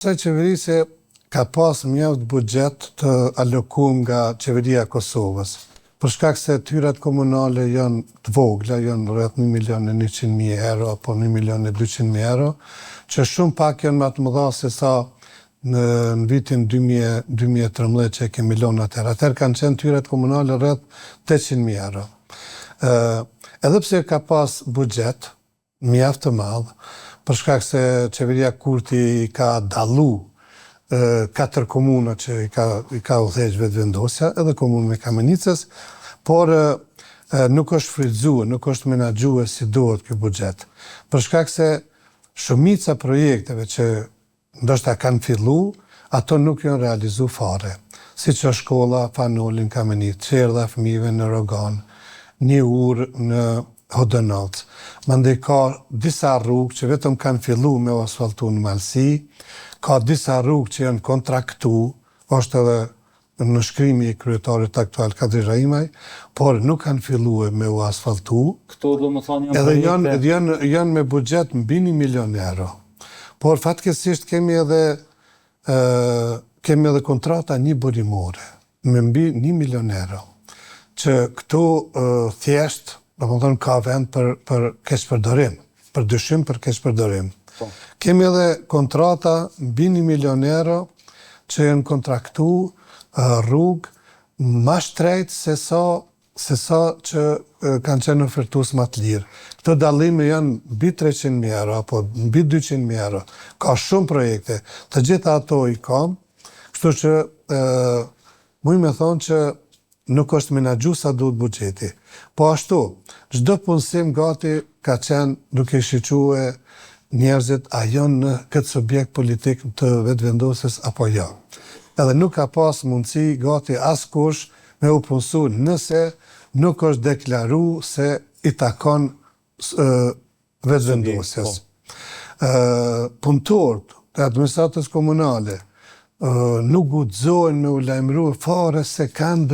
Kësaj qeverise ka pas mjaft buxhet të alokuar nga qeveria e Kosovës. Për shkak se tyrat komunale janë të vogla, janë rreth 1.100.000 euro apo 1.200.000 euro, që shumë pak janë më të mëdha se sa në vitin 2013 që kemi lënë atëherë. Atëherë kanë qenë tyrat komunale rreth 800.000 euro. Edhe pse ka pas buxhet mjaft të madh, për shkak se qeveria Kurti ka dallu 4 komuna që i ka udhëheq vetëvendosja, edhe komunën e Kamenicës, por nuk është frydzuar, nuk është menaxhuar si duhet ky buxhet. Për shkak se shumica projekteve që ndoshta kanë filluar, ato nuk janë realizuar fare. Siç është shkolla Fanoli në Kamenicë, çerdha e fëmijëve në Rogan, një urë në Hodënac. Mandej ka disa rrugë që vetëm kanë filluar me asfaltu në Malsi, ka disa rrugë që janë kontraktu, është edhe në shkrimi i kryetarit aktual Kadri Rahimaj, por nuk kanë filluar me u asfaltu. Këto do më thonë edhe janë me buxhet mbi 1 milion euro. Por fatkeqësisht kemi edhe kontrata një burimore me mbi 1 milion euro, që këtu thjesht domethënë ka vend për keqpërdorim, për dyshim për keqpërdorim. Kemi edhe kontrata mbi 1 milion euro që janë kontraktu rrugë më shtrejt se sa që kanë qenë ofertues më të lirë. Këto dallime janë mbi 300.000 euro apo mbi 200.000 euro. Ka shumë projekte, të gjitha ato i kam, kështu që muj me thonë që nuk është menaxhu sa duhet buxheti. Po ashtu, çdo punësim gati ka qenë duke shique njerëzit a janë në këtë subjekt politik të vetëvendosjes apo jo. Edhe nuk ka pas mundësi gati askush me u punësu nëse nuk është deklaru se i takon vetëvendosjes. Punëtorët të administratës komunale nuk guxojnë me u lajmëruar fare se kanë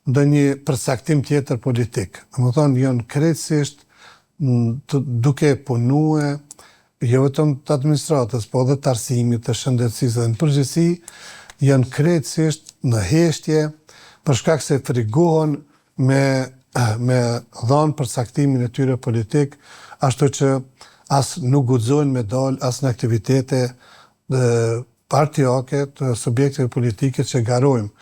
ndonjë përcaktim tjetër politik. Domethënë janë krejtësisht duke punue jo vetëm të administratës, po edhe të arsimit, të shëndetësisë dhe në përgjithësi janë krejtësisht në heshtje për shkak se frigohen me dhanë përcaktimin e tyre politik, ashtu që as nuk guxojnë me dalë as në aktivitete partijake të subjekteve politike që garojmë.